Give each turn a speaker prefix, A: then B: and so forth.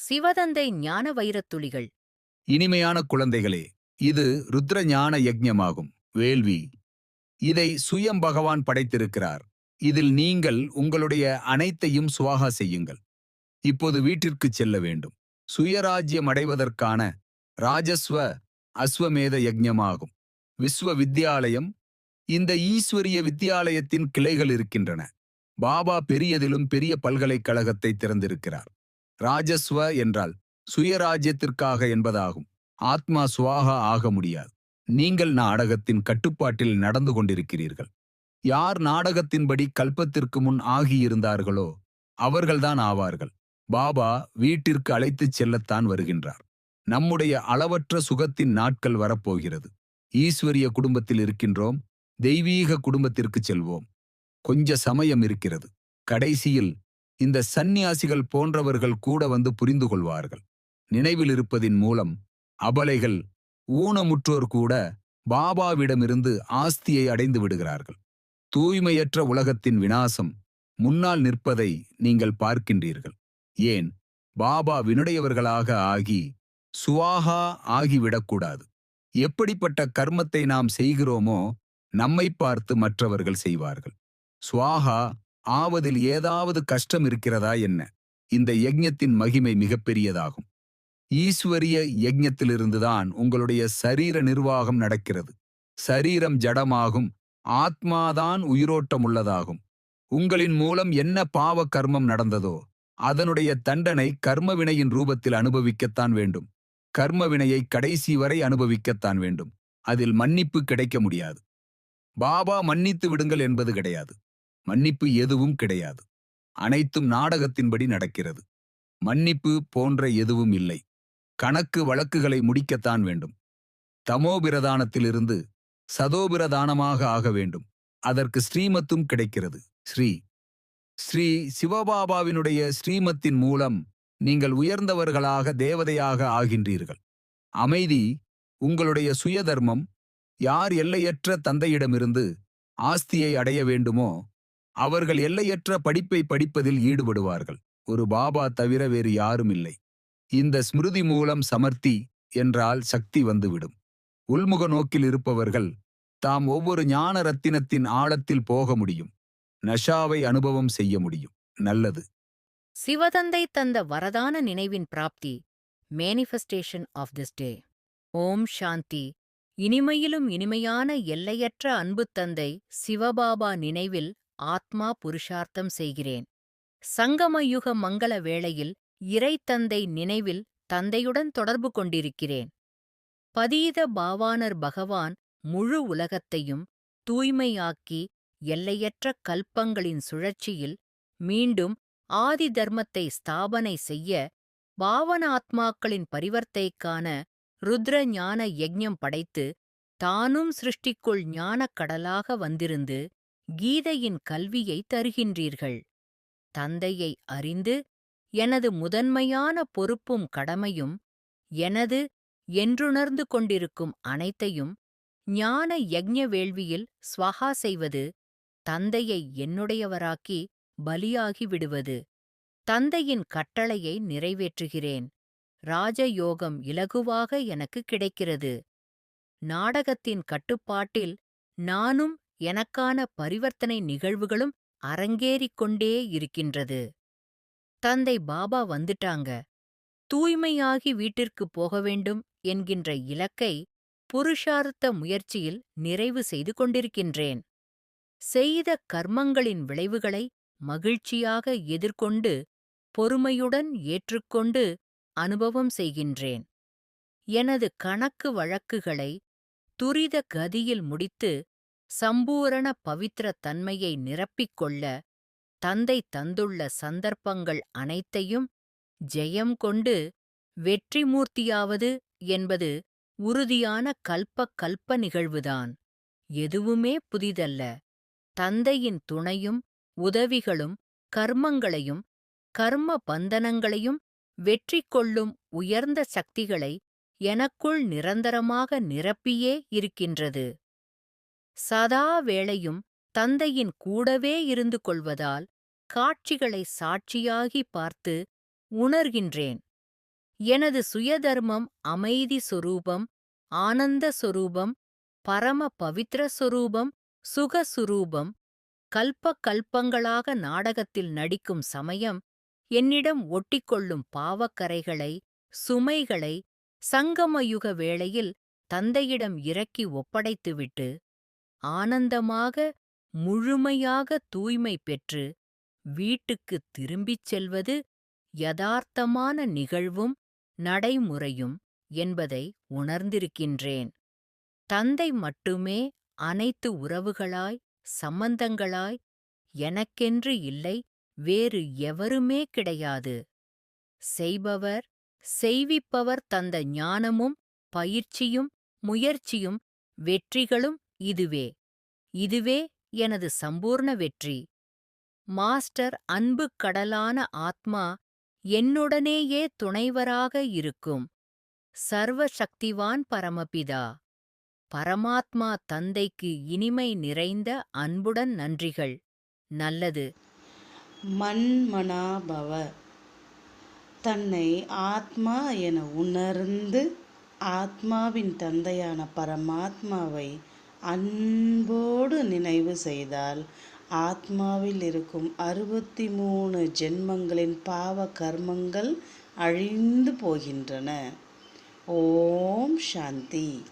A: சிவதந்தை ஞான வைரத்துளிகள்.
B: இனிமையான குழந்தைகளே, இது ருத்ர ஞான யஜ்ஞமாகும். வேள்வி. இதை சுயம் பகவான் படைத்திருக்கிறார். இதில் நீங்கள் உங்களுடைய அனைத்தையும் சுவாகா செய்யுங்கள். இப்போது வீட்டிற்குச் செல்ல வேண்டும். சுயராஜ்யம் அடைவதற்கான ராஜஸ்வ அஸ்வமேத யஜ்ஞமாகும். விஸ்வ வித்யாலயம். இந்த ஈஸ்வரிய வித்யாலயத்தின் கிளைகள் இருக்கின்றன. பாபா பெரியதிலும் பெரிய பல்கலைக்கழகத்தை திறந்திருக்கிறார். ராஜஸ்வ என்றால் சுயராஜ்யத்திற்காக என்பதாகும். ஆத்மா சுவாகா ஆக முடியாது. நீங்கள் நாடகத்தின் கட்டுப்பாட்டில் நடந்து கொண்டிருக்கிறீர்கள். யார் நாடகத்தின்படி கல்பத்திற்கு முன் ஆகியிருந்தார்களோ அவர்கள்தான் ஆவார்கள். பாபா வீட்டிற்கு அழைத்துச் செல்லத்தான் வருகின்றார். நம்முடைய அளவற்ற சுகத்தின் நாட்கள் வரப்போகிறது. ஈஸ்வரிய குடும்பத்தில் இருக்கின்றோம். தெய்வீக குடும்பத்திற்கு செல்வோம். கொஞ்ச சமயம் இருக்கிறது. கடைசியில் இந்த சந்நியாசிகள் போன்றவர்கள் கூட வந்து புரிந்து கொள்வார்கள். நினைவில் இருப்பதின் மூலம் அபலைகள், ஊனமுற்றோர் கூட பாபாவிடமிருந்து ஆஸ்தியை அடைந்து விடுகிறார்கள். தூய்மையற்ற உலகத்தின் வினாசம் முன்னால் நிற்பதை நீங்கள் பார்க்கின்றீர்கள். ஏன் பாபா வினுடையவர்களாக ஆகி சுவாகா ஆகிவிடக்கூடாது? எப்படிப்பட்ட கர்மத்தை நாம் செய்கிறோமோ நம்மை பார்த்து மற்றவர்கள் செய்வார்கள். சுவாகா ஆவதில் ஏதாவது கஷ்டம் இருக்கிறதா என்ன? இந்த யஜ்ஞத்தின் மகிமை மிகப்பெரியதாகும். ஈஸ்வரிய யஜ்ஞத்திலிருந்துதான் உங்களுடைய சரீர நிர்வாகம் நடக்கிறது. சரீரம் ஜடமாகும். ஆத்மாதான் உயிரோட்டம் உள்ளதாகும். உங்களின் மூலம் என்ன பாவ கர்மம் நடந்ததோ அதனுடைய தண்டனை கர்மவினையின் ரூபத்தில் அனுபவிக்கத்தான் வேண்டும். கர்மவினையை கடைசி வரை அனுபவிக்கத்தான் வேண்டும். அதில் மன்னிப்பு கிடைக்க முடியாது. பாபா மன்னித்து விடுங்கள் என்பது கிடையாது. மன்னிப்பு எதுவும் கிடையாது. அனைத்தும் நாடகத்தின்படி நடக்கிறது. மன்னிப்பு போன்ற எதுவும் இல்லை. கணக்கு வழக்குகளை முடிக்கத்தான் வேண்டும். தமோபிரதானத்திலிருந்து சதோபிரதானமாக ஆக வேண்டும். அதற்கு ஸ்ரீமத்தும் கிடைக்கிறது. ஸ்ரீ சிவபாபாவினுடைய ஸ்ரீமத்தின் மூலம் நீங்கள் உயர்ந்தவர்களாக தேவதையாக ஆகின்றீர்கள். அமைதி உங்களுடைய சுயதர்மம். யார் எல்லையற்ற தந்தையிடமிருந்து ஆஸ்தியை அடைய வேண்டுமோ அவர்கள் எல்லையற்ற படிப்பை படிப்பதில் ஈடுபடுவார்கள். ஒரு பாபா தவிர வேறு யாரும் இல்லை. இந்த ஸ்மிருதி மூலம் சமர்த்தி என்றால் சக்தி வந்துவிடும். உள்முக நோக்கில் இருப்பவர்கள் தாம் ஒவ்வொரு ஞான ரத்தினத்தின் ஆழத்தில் போக முடியும். நஷாவை அனுபவம் செய்ய முடியும். நல்லது.
A: சிவதந்தை தந்த வரதான நினைவின் பிராப்தி. Manifestation of this day. ஓம் சாந்தி. இனிமையிலும் இனிமையான எல்லையற்ற அன்பு தந்தை சிவபாபா நினைவில் ஆத்மா புருஷார்த்தம் செய்கிறேன். சங்கமயுக மங்கள வேளையில் இறை தந்தை நினைவில் தந்தையுடன் தொடர்பு கொண்டிருக்கிறேன். பதீத பாவானர் பகவான் முழு உலகத்தையும் தூய்மையாக்கி எல்லையற்ற கல்பங்களின் சுழற்சியில் மீண்டும் ஆதி தர்மத்தை ஸ்தாபனை செய்ய பாவனாத்மாக்களின் பரிவர்த்தைக்கான ருத்ர ஞான யஜ்ஞம் படைத்து தானும் சிருஷ்டிக்குள் ஞானக் கடலாக வந்திருந்து கீதையின் கல்வியை தருகின்றீர்கள். தந்தையை அறிந்து எனது முதன்மையான பொறுப்பும் கடமையும் எனது என்றுணர்ந்து கொண்டிருக்கும் அனைத்தையும் ஞான யஜ்ஞ வேள்வியில் ஸ்வஹா செய்வது தந்தையை என்னுடையவராக்கி பலியாகி விடுவது. தந்தையின் கட்டளையை நிறைவேற்றுகிறேன். ராஜயோகம் இலகுவாக எனக்கு கிடைக்கிறது. நாடகத்தின் கட்டுப்பாட்டில் நானும் எனக்கான பரிவர்த்தனை நிகழ்வுகளும் அரங்கேறிக் கொண்டே இருக்கின்றது. தந்தை பாபா வந்துட்டாங்க. தூய்மையாகி வீட்டிற்குப் போக வேண்டும் என்கின்ற இலக்கை புருஷார்த்த முயற்சியில் நிறைவு செய்து கொண்டிருக்கின்றேன். செய்த கர்மங்களின் விளைவுகளை மகிழ்ச்சியாக எதிர்கொண்டு பொறுமையுடன் ஏற்றுக்கொண்டு அனுபவம் செய்கின்றேன். எனது கணக்கு வழக்குகளை துரித கதியில் முடித்து சம்பூரண பவித்திர தன்மையை நிரப்பிக்கொள்ள தந்தை தந்துள்ள சந்தர்ப்பங்கள் அனைத்தையும் ஜெயம் கொண்டு வெற்றிமூர்த்தியாவது என்பது உறுதியான கல்ப நிகழ்வுதான். எதுவுமே புதிதல்ல. தந்தையின் துணையும் உதவிகளும் கர்மங்களையும் கர்ம பந்தனங்களையும் வெற்றி கொள்ளும் உயர்ந்த சக்திகளை எனக்குள் நிரந்தரமாக நிரப்பியே இருக்கின்றது. சதா வேளையும் தந்தையின் கூடவே இருந்து கொள்வதால் காட்சிகளை சாட்சியாகி பார்த்து உணர்கின்றேன். எனது சுயதர்மம் அமைதி சொரூபம், ஆனந்த சொரூபம், பரம பவித்ர சொரூபம், சுக சுரூபம். கல்ப கல்பங்களாக நாடகத்தில் நடிக்கும் சமயம் என்னிடம் ஒட்டிக்கொள்ளும் பாவக்கரைகளை, சுமைகளை சங்கமயுக வேளையில் தந்தையிடம் இறக்கி ஒப்படைத்துவிட்டு, ஆனந்தமாக முழுமையாக தூய்மை பெற்று வீட்டுக்குத் திரும்பிச் செல்வது யதார்த்தமான நிகழ்வும் நடைமுறையும் என்பதை உணர்ந்திருக்கின்றேன். தந்தை மட்டுமே அனைத்து உறவுகளாய், சம்பந்தங்களாய், எனக்கென்று இல்லை, வேறு எவருமே கிடையாது. செய்பவர், செய்விப்பவர் தந்த ஞானமும், பயிற்சியும், முயற்சியும், வெற்றிகளும் இதுவே. இதுவே எனது சம்பூர்ண வெற்றி. மாஸ்டர் அன்புக் கடலான ஆத்மா என்னுடனேயே துணைவராக இருக்கும். சர்வ சக்திவான் பரமபிதா பரமாத்மா தந்தைக்கு இனிமை நிறைந்த அன்புடன் நன்றிகள். நல்லது.
C: மன்மனாபவ. தன்னை ஆத்மா என உணர்ந்து ஆத்மாவின் தந்தையான பரமாத்மாவை அன்போடு நினைவு செய்தால் ஆத்மாவில் இருக்கும் 63 ஜென்மங்களின் பாவ கர்மங்கள் அழிந்து போகின்றன. ஓம் சாந்தி.